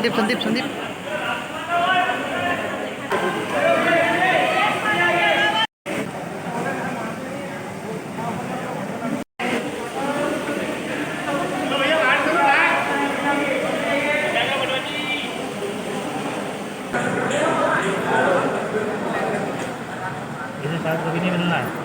संदीप संदीप संदीप इसे शायद कभी नहीं मिलना है।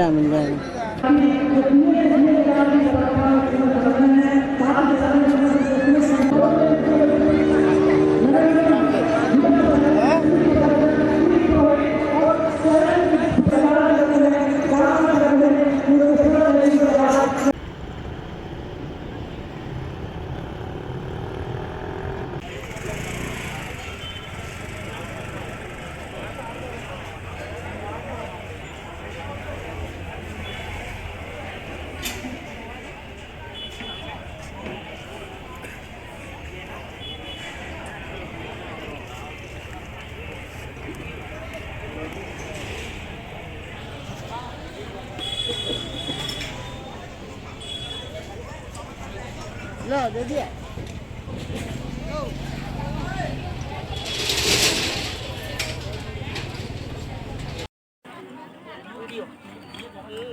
मिल जाएगा। लो दे दिया।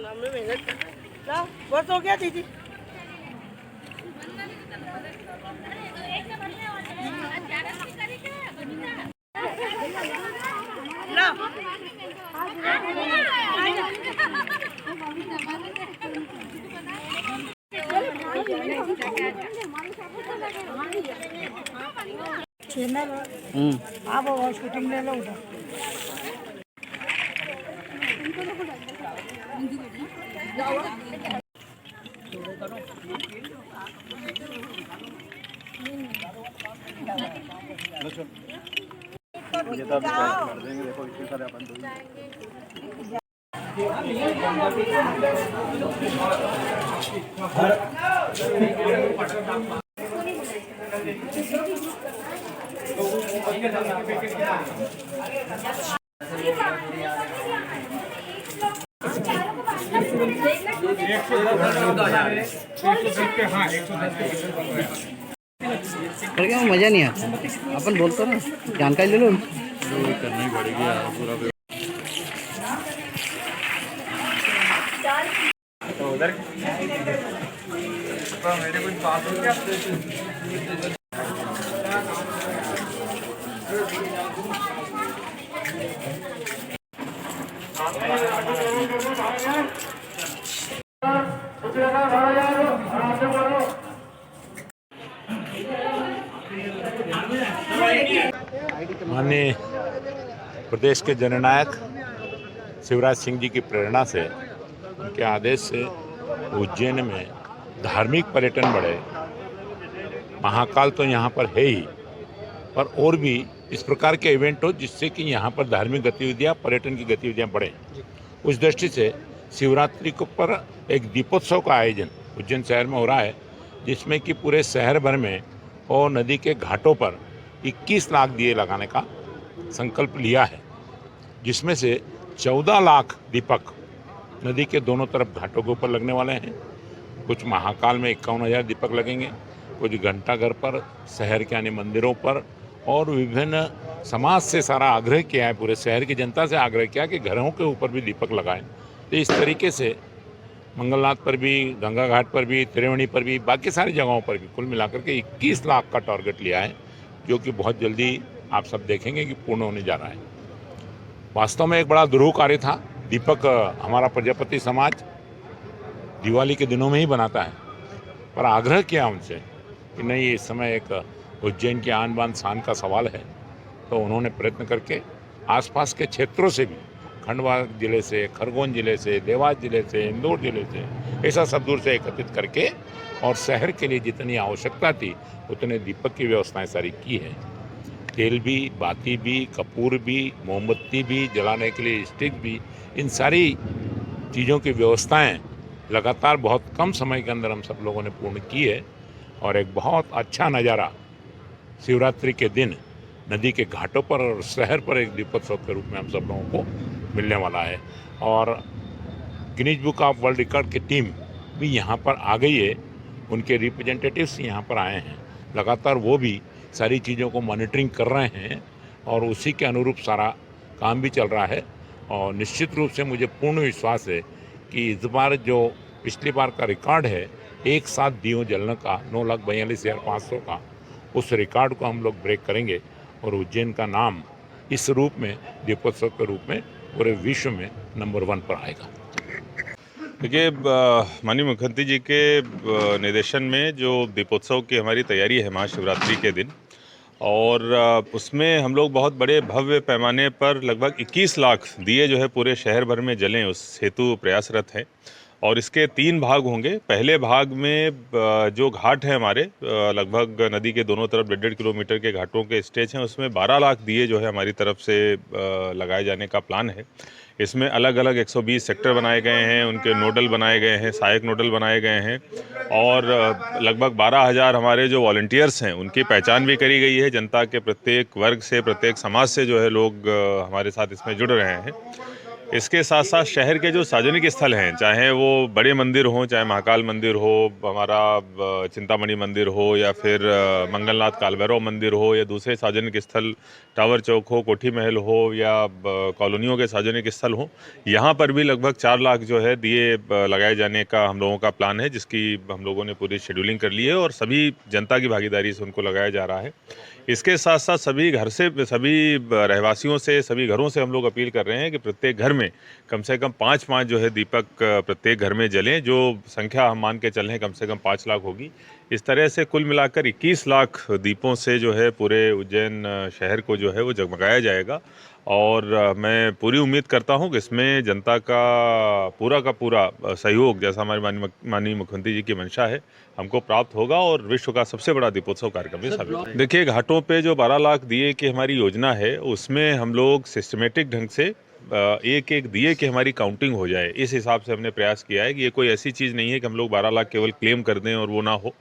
हमने मेहनत ला बस हो गया दीदी। आप शूटिंग ले लो उधर। पर क्या मज़ा नहीं आता। अपन बोलते ना जानकारी ले लो करनी पड़ेगी पूरा तो उधर मेरे कुछ बात हो गया। माननीय प्रदेश के जननायक शिवराज सिंह जी की प्रेरणा से, उनके आदेश से उज्जैन में धार्मिक पर्यटन बढ़े। महाकाल तो यहाँ पर है ही, पर और भी इस प्रकार के इवेंट हो जिससे कि यहाँ पर धार्मिक गतिविधियाँ, पर्यटन की गतिविधियाँ बढ़ें। उस दृष्टि से शिवरात्रि के ऊपर एक दीपोत्सव का आयोजन उज्जैन शहर में हो रहा है, जिसमें कि पूरे शहर भर में और नदी के घाटों पर 21 लाख दिए लगाने का संकल्प लिया है, जिसमें से 14 लाख दीपक नदी के दोनों तरफ घाटों के ऊपर लगने वाले हैं। कुछ महाकाल में 51,000 दीपक लगेंगे, कुछ घंटाघर पर, शहर के यानी मंदिरों पर, और विभिन्न समाज से सारा आग्रह किया है, पूरे शहर की जनता से आग्रह किया कि घरों के ऊपर भी दीपक लगाएं। तो इस तरीके से मंगलनाथ पर भी, गंगा घाट पर भी, त्रिवेणी पर भी, बाकी सारी जगहों पर भी कुल मिलाकर के 21 लाख का टारगेट लिया है, जो कि बहुत जल्दी आप सब देखेंगे कि पूर्ण होने जा रहा है। वास्तव में एक बड़ा दुरूह कार्य था। दीपक हमारा प्रजापति समाज दिवाली के दिनों में ही बनाता है, पर आग्रह किया उनसे कि नहीं, इस समय एक उज्जैन की आन बान शान का सवाल है, तो उन्होंने प्रयत्न करके आसपास के क्षेत्रों से भी खंडवा जिले से, खरगोन जिले से, देवास जिले से, इंदौर जिले से, ऐसा सब दूर से एकत्रित करके और शहर के लिए जितनी आवश्यकता थी उतने दीपक की व्यवस्थाएं सारी की है। तेल भी, बाती भी, कपूर भी, मोमबत्ती भी, जलाने के लिए स्टिक भी, इन सारी चीज़ों की व्यवस्थाएं लगातार बहुत कम समय के अंदर हम सब लोगों ने पूर्ण की है। और एक बहुत अच्छा नज़ारा शिवरात्रि के दिन नदी के घाटों पर और शहर पर एक दीपोत्सव के रूप में हम सब लोगों को मिलने वाला है। और Guinness book of world record की टीम भी यहाँ पर आ गई है, उनके रिप्रेजेंटेटिव्स यहाँ पर आए हैं। लगातार वो भी सारी चीज़ों को मॉनिटरिंग कर रहे हैं और उसी के अनुरूप सारा काम भी चल रहा है। और निश्चित रूप से मुझे पूर्ण विश्वास है कि इस बार जो पिछली बार का रिकॉर्ड है एक साथ दियों जलने का 9,42,500 का, उस रिकॉर्ड को हम लोग ब्रेक करेंगे और उज्जैन का नाम इस रूप में दीपोत्सव के रूप में पूरे विश्व में नंबर 1 पर आएगा। देखिए, माननीय मुख्यमंत्री जी के निर्देशन में जो दीपोत्सव की हमारी तैयारी है महाशिवरात्रि के दिन, और उसमें हम लोग बहुत बड़े भव्य पैमाने पर लगभग 21 लाख दिए जो है पूरे शहर भर में जलें उस हेतु प्रयासरत हैं। और इसके 3 भाग होंगे। पहले भाग में जो घाट है हमारे लगभग नदी के दोनों तरफ 1.5 किलोमीटर के घाटों के स्टेज हैं, उसमें 12 लाख दिए जो है हमारी तरफ से लगाए जाने का प्लान है। इसमें अलग अलग 120 सेक्टर बनाए गए हैं, उनके नोडल बनाए गए हैं, सहायक नोडल बनाए गए हैं, और लगभग 12,000 हमारे जो वॉलंटियर्स हैं उनकी पहचान भी करी गई है। जनता के प्रत्येक वर्ग से, प्रत्येक समाज से जो है लोग हमारे साथ इसमें जुड़ रहे हैं। इसके साथ साथ शहर के जो सार्वजनिक स्थल हैं, चाहे वो बड़े मंदिर हों, चाहे महाकाल मंदिर हो, हमारा चिंतामणि मंदिर हो, या फिर मंगलनाथ कालभैरव मंदिर हो, या दूसरे सार्वजनिक स्थल टावर चौक हो, कोठी महल हो, या कॉलोनियों के सार्वजनिक स्थल हो, यहाँ पर भी लगभग 4 लाख जो है दिए लगाए जाने का हम लोगों का प्लान है, जिसकी हम लोगों ने पूरी शेड्यूलिंग कर ली है और सभी जनता की भागीदारी से उनको लगाया जा रहा है। इसके साथ साथ सभी रहवासियों से, सभी घरों से हम लोग अपील कर रहे हैं कि प्रत्येक घर में कम से कम 5-5 जो है दीपक प्रत्येक घर में जलें। जो संख्या हम मान के चल रहे हैं कम से कम 5 लाख होगी। इस तरह से कुल मिलाकर 21 लाख दीपों से जो है पूरे उज्जैन शहर को जो है वो जगमगाया जाएगा। और मैं पूरी उम्मीद करता हूं कि इसमें जनता का पूरा सहयोग, जैसा हमारे माननीय मुख्यमंत्री जी की मंशा है, हमको प्राप्त होगा और विश्व का सबसे बड़ा दीपोत्सव कार्यक्रम भी साबित। देखिए, घाटों पे जो 12 लाख दिए की हमारी योजना है, उसमें हम लोग सिस्टमेटिक ढंग से एक एक दिए की हमारी काउंटिंग हो जाए, इस हिसाब से हमने प्रयास किया है कि ये कोई ऐसी चीज़ नहीं है कि हम लोग 12 लाख केवल क्लेम कर दें और वो ना हो।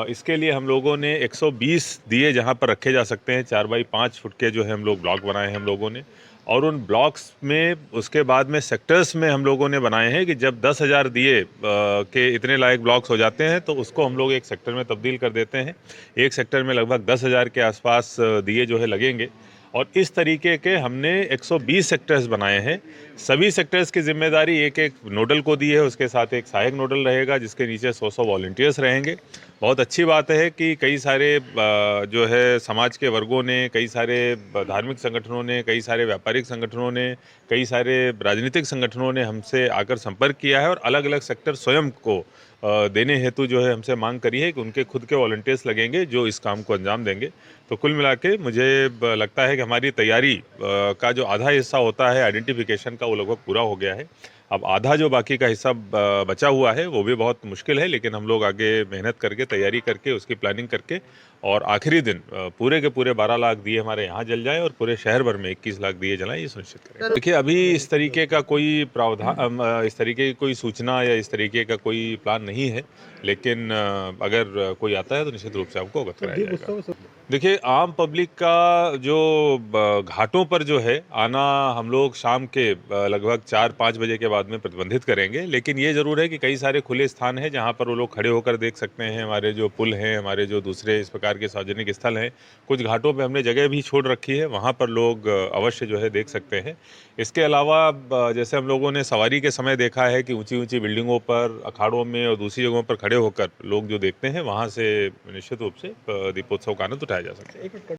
इसके लिए हम लोगों ने 120 दिए जहाँ पर रखे जा सकते हैं, 4 बाई 5 फुट के जो है हम लोग ब्लॉक बनाए हैं हम लोगों ने। और उन ब्लॉक्स में उसके बाद में सेक्टर्स में हम लोगों ने बनाए हैं कि जब 10,000 दिए के इतने लायक ब्लॉक्स हो जाते हैं तो उसको हम लोग एक सेक्टर में तब्दील कर देते हैं। एक सेक्टर में लगभग 10,000 के आसपास दिए जो है लगेंगे। और इस तरीके के हमने 120 सेक्टर्स बनाए हैं। सभी सेक्टर्स की जिम्मेदारी एक एक नोडल को दी है, उसके साथ एक सहायक नोडल रहेगा जिसके नीचे 100 वॉलंटियर्स रहेंगे। बहुत अच्छी बात है कि कई सारे जो है समाज के वर्गों ने, कई सारे धार्मिक संगठनों ने, कई सारे व्यापारिक संगठनों ने, कई सारे राजनीतिक संगठनों ने हमसे आकर संपर्क किया है और अलग अलग सेक्टर स्वयं को देने हेतु जो है हमसे मांग करी है कि उनके खुद के वॉलंटियर्स लगेंगे जो इस काम को अंजाम देंगे। तो कुल मिला के मुझे लगता है कि हमारी तैयारी का जो आधा हिस्सा होता है आइडेंटिफिकेशन का, वो लगभग पूरा हो गया है। अब आधा जो बाकी का हिस्सा बचा हुआ है वो भी बहुत मुश्किल है, लेकिन हम लोग आगे मेहनत करके, तैयारी करके, उसकी प्लानिंग करके और आखिरी दिन पूरे के पूरे 12 लाख दिए हमारे यहाँ जल जाए और पूरे शहर भर में 21 लाख दिए जलाएं, ये सुनिश्चित करें। देखिए, अभी इस तरीके का कोई प्रावधान, इस तरीके की कोई सूचना या इस तरीके का कोई प्लान नहीं है, लेकिन अगर कोई आता है तो निश्चित रूप से आपको अवगत कराया जाएगा। देखिए, आम पब्लिक का जो घाटों पर जो है आना, हम लोग शाम के लगभग 4-5 बजे के बाद में प्रतिबंधित करेंगे, लेकिन ये ज़रूर है कि कई सारे खुले स्थान हैं जहाँ पर वो लोग खड़े होकर देख सकते हैं। हमारे जो पुल हैं, हमारे जो दूसरे इस प्रकार के सार्वजनिक स्थल हैं, कुछ घाटों पे हमने जगह भी छोड़ रखी है, वहाँ पर लोग अवश्य जो है देख सकते हैं। इसके अलावा जैसे हम लोगों ने सवारी के समय देखा है कि ऊंची ऊंची बिल्डिंगों पर, अखाड़ों में और दूसरी जगहों पर खड़े होकर लोग जो देखते हैं, वहाँ से निश्चित रूप से दीपोत्सव का आनंद उठाया जा सकता है।